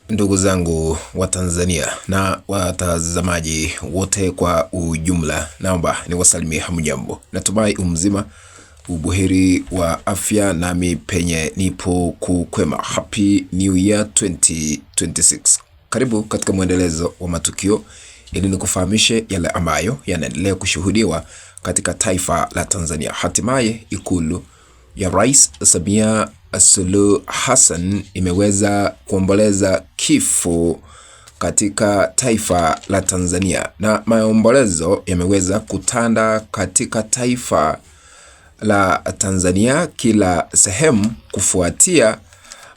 Ndugu zangu wa Tanzania na watazamaji wote kwa ujumla, naomba niwasalimie hamjambo. Natumai umzima ubuheri wa afya, nami penye nipo kukwema. Happy New Year 2026. Karibu katika mwendelezo wa matukio ili nikufahamishe yale ambayo yanaendelea kushuhudiwa katika taifa la Tanzania. Hatimaye Ikulu ya Rais Samia Suluhu Hassan imeweza kuomboleza kifo katika taifa la Tanzania, na maombolezo yameweza kutanda katika taifa la Tanzania kila sehemu kufuatia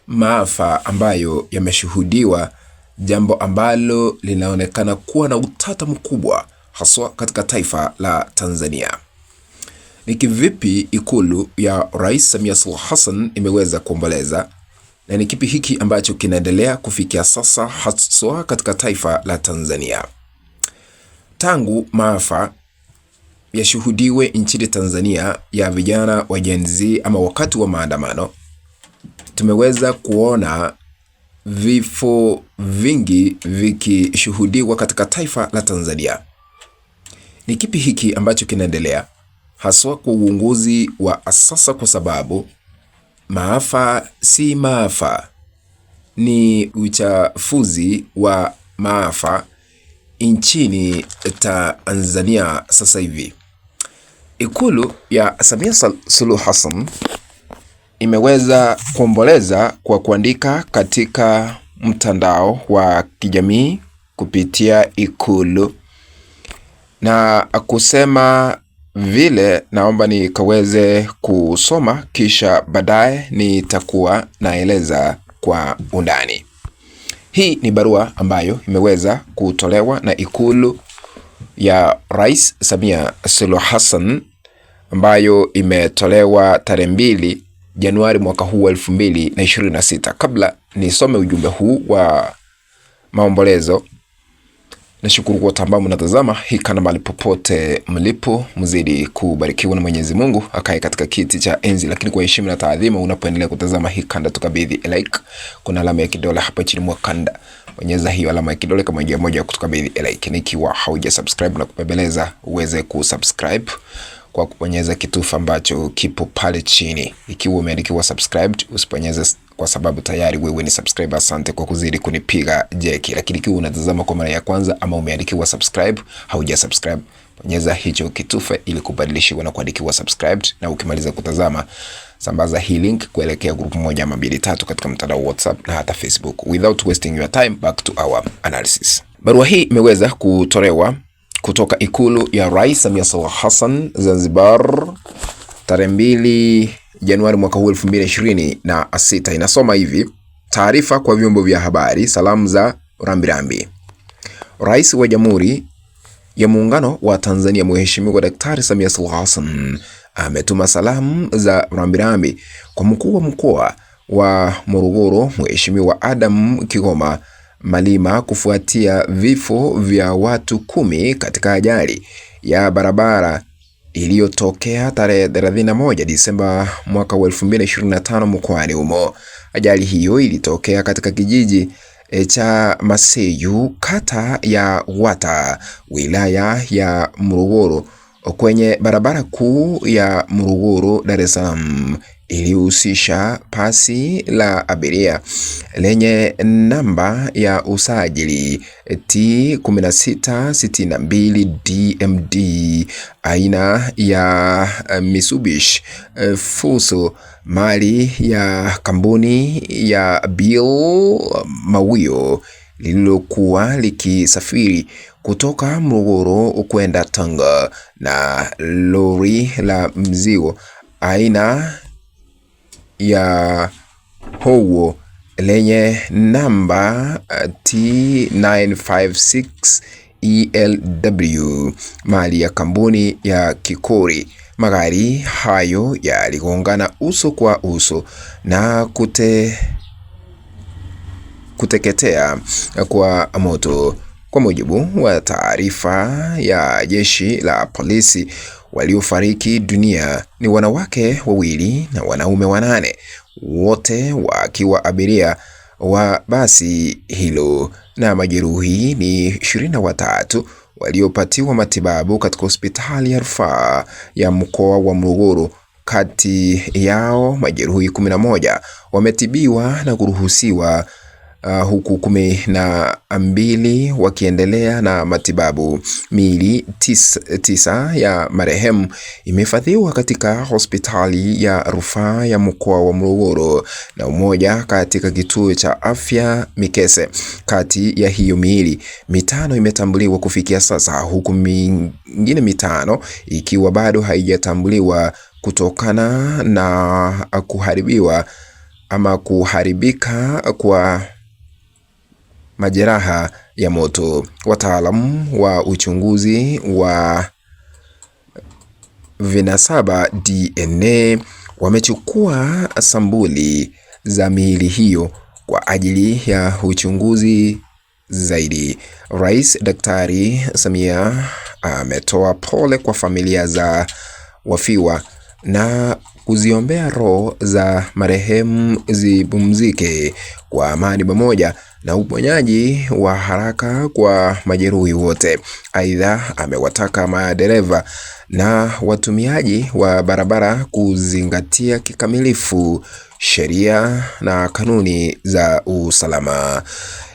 maafa ambayo yameshuhudiwa, jambo ambalo linaonekana kuwa na utata mkubwa haswa katika taifa la Tanzania. Ni kivipi Ikulu ya Rais Samia Suluhu Hassan imeweza kuomboleza, na ni kipi hiki ambacho kinaendelea kufikia sasa haswa katika taifa la Tanzania? Tangu maafa yashuhudiwe nchini Tanzania ya vijana wa Gen Z ama wakati wa maandamano, tumeweza kuona vifo vingi vikishuhudiwa katika taifa la Tanzania. Ni kipi hiki ambacho kinaendelea haswa kwa uongozi wa sasa, kwa sababu maafa si maafa, ni uchafuzi wa maafa nchini Tanzania sasa hivi. Ikulu ya Samia Suluhu Hassan imeweza kuomboleza kwa kuandika katika mtandao wa kijamii kupitia Ikulu na kusema vile, naomba nikaweze kusoma kisha baadaye nitakuwa naeleza kwa undani. Hii ni barua ambayo imeweza kutolewa na Ikulu ya Rais Samia Suluhu Hassan ambayo imetolewa tarehe 2 Januari mwaka huu 2026. Kabla nisome ujumbe huu wa maombolezo, nashukuru kwa ambao mnatazama hii kana mahali popote mlipo, mzidi kubarikiwa na Mwenyezi Mungu akae katika kiti cha enzi. Lakini kwa heshima na taadhima, unapoendelea kutazama hii kanda, tukabidhi like. Kuna alama ya kidole hapa chini mwa kanda, bonyeza hiyo alama ya kidole kama njia moja ya kutukabidhi like. Nikiwa hauja subscribe na kupembeleza uweze kusubscribe kwa kubonyeza kitufe ambacho kipo pale chini. Ikiwa umeandikiwa subscribed, usibonyeze kwa sababu tayari wewe ni subscriber. Asante kwa kuzidi kunipiga jeki. Lakini ikiwa unatazama kwa mara ya kwanza ama umeandikiwa subscribe, hauja subscribe, bonyeza hicho kitufe ili kubadilishiwa na kuandikiwa subscribed, na ukimaliza kutazama sambaza hii link kuelekea grupu 1 ama 2 3 katika mtandao WhatsApp na hata Facebook. Without wasting your time, back to our analysis. Barua hii imeweza kutolewa kutoka Ikulu ya Rais Samia Suluhu Hassan Zanzibar tarehe 2 Januari mwaka huu 2026. Inasoma hivi: taarifa kwa vyombo vya habari, salamu za rambirambi. Rais wa Jamhuri ya Muungano wa Tanzania Mheshimiwa Daktari Samia Suluhu Hassan ametuma salamu za rambirambi kwa mkuu wa mkoa wa Morogoro Mheshimiwa Adam Kigoma Malima kufuatia vifo vya watu 10 katika ajali ya barabara iliyotokea tarehe 31 Disemba mwaka 2025 mkoani humo. Ajali hiyo ilitokea katika kijiji cha Maseyu, kata ya Wata, wilaya ya Morogoro, kwenye barabara kuu ya Morogoro Dar es Salaam, ilihusisha pasi la abiria lenye namba ya usajili T1662 DMD aina ya Mitsubishi Fuso, mali ya kampuni ya Bill Mawio, lililokuwa likisafiri kutoka Morogoro kwenda Tanga, na lori la mzigo aina ya Howo lenye namba T956 ELW, mali ya kampuni ya Kikori. Magari hayo yaligongana uso kwa uso na kuteketea kwa moto. Kwa mujibu wa taarifa ya jeshi la polisi, waliofariki dunia ni wanawake 2 na wanaume 8, wote wakiwa abiria wa basi hilo, na majeruhi ni 23 waliopatiwa matibabu katika hospitali ya rufaa ya mkoa wa Morogoro. Kati yao majeruhi 11 wametibiwa na kuruhusiwa huku 12 wakiendelea na matibabu. Miili 9 ya marehemu imehifadhiwa katika hospitali ya rufaa ya mkoa wa Morogoro na umoja katika kituo cha afya Mikese. Kati ya hiyo miili 5 imetambuliwa kufikia sasa, huku mingine 5 ikiwa bado haijatambuliwa kutokana na kuharibika kwa majeraha ya moto. Wataalamu wa uchunguzi wa vinasaba DNA wamechukua sampuli za miili hiyo kwa ajili ya uchunguzi zaidi. Rais Daktari Samia ametoa pole kwa familia za wafiwa na kuziombea roho za marehemu zipumzike kwa amani pamoja na uponyaji wa haraka kwa majeruhi wote. Aidha, amewataka madereva na watumiaji wa barabara kuzingatia kikamilifu sheria na kanuni za usalama.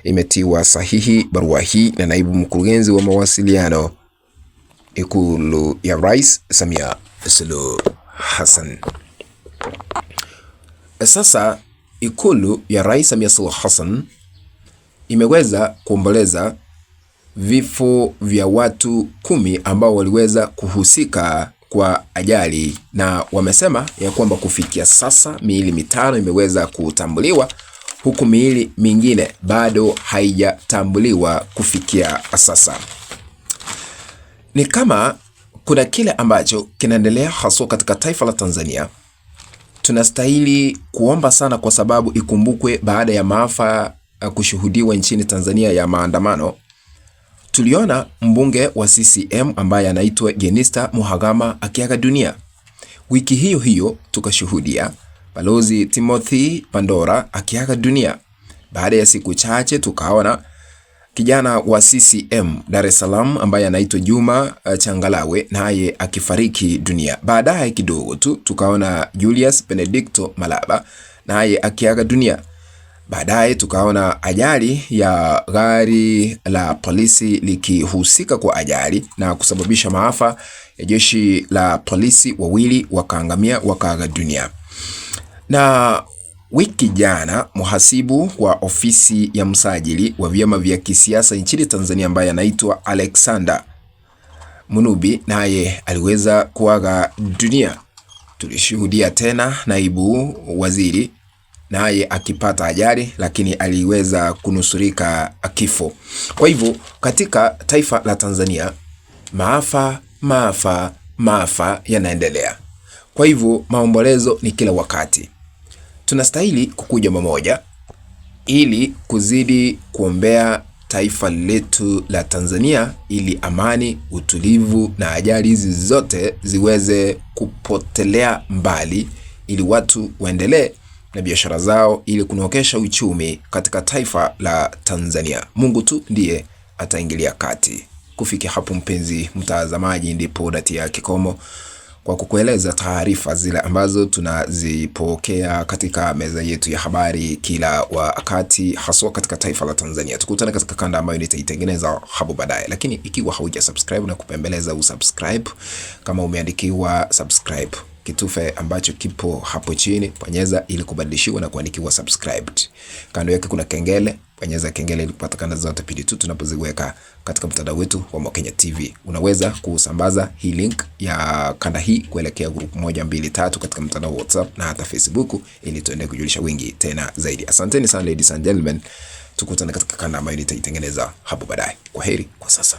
Imetiwa sahihi barua hii na naibu mkurugenzi wa mawasiliano Ikulu ya Rais Samia Suluhu Hassan. Sasa Ikulu ya Rais Samia Suluhu Hassan imeweza kuomboleza vifo vya watu 10 ambao waliweza kuhusika kwa ajali, na wamesema ya kwamba kufikia sasa miili 5 imeweza kutambuliwa, huku miili mingine bado haijatambuliwa kufikia sasa. Ni kama kuna kile ambacho kinaendelea haswa katika taifa la Tanzania. Tunastahili kuomba sana, kwa sababu ikumbukwe, baada ya maafa kushuhudiwa nchini Tanzania ya maandamano, tuliona mbunge wa CCM ambaye anaitwa Jenista Mhagama akiaga dunia. Wiki hiyo hiyo tukashuhudia Balozi Timothy Pandora akiaga dunia. Baada ya siku chache tukaona kijana wa CCM Dar es Salaam ambaye anaitwa Juma Changalawe naye akifariki dunia. Baadaye kidogo tu tukaona Julius Benedicto Malaba naye akiaga dunia. Baadaye tukaona ajali ya gari la polisi likihusika kwa ajali na kusababisha maafa ya jeshi la polisi, 2 wakaangamia, wakaaga dunia. Na wiki jana mhasibu wa ofisi ya msajili wa vyama vya kisiasa nchini Tanzania ambaye anaitwa Alexander Munubi naye aliweza kuaga dunia. Tulishuhudia tena naibu waziri naye akipata ajali, lakini aliweza kunusurika kifo. Kwa hivyo katika taifa la Tanzania maafa yanaendelea. Kwa hivyo maombolezo ni kila wakati. Tunastahili kukuja pamoja ili kuzidi kuombea taifa letu la Tanzania, ili amani, utulivu na ajali hizi zote ziweze kupotelea mbali, ili watu waendelee na biashara zao, ili kunokesha uchumi katika taifa la Tanzania. Mungu tu ndiye ataingilia kati. Kufikia hapo, mpenzi mtazamaji, ndipo natia kikomo kwa kukueleza taarifa zile ambazo tunazipokea katika meza yetu ya habari kila wakati, haswa katika taifa la Tanzania. Tukutane katika kanda ambayo nitaitengeneza hapo baadaye, lakini ikiwa hauja subscribe na kupembeleza usubscribe. Kama umeandikiwa subscribe, kitufe ambacho kipo hapo chini bonyeza ili kubadilishiwa na kuandikiwa subscribed. Kando yake kuna kengele, bonyeza kengele ili kupata kanda zote pindi tu tunapoziweka katika mtandao wetu wa Mwakenya TV. Unaweza kusambaza hii link ya kanda hii kuelekea group 1, 2, 3 katika mtandao wa WhatsApp na hata Facebook, ili tuendelee kujulisha wengi tena zaidi. Asanteni sana ladies and gentlemen. Tukutane katika kanda ambayo nitaitengeneza hapo baadaye. Kwaheri kwa sasa.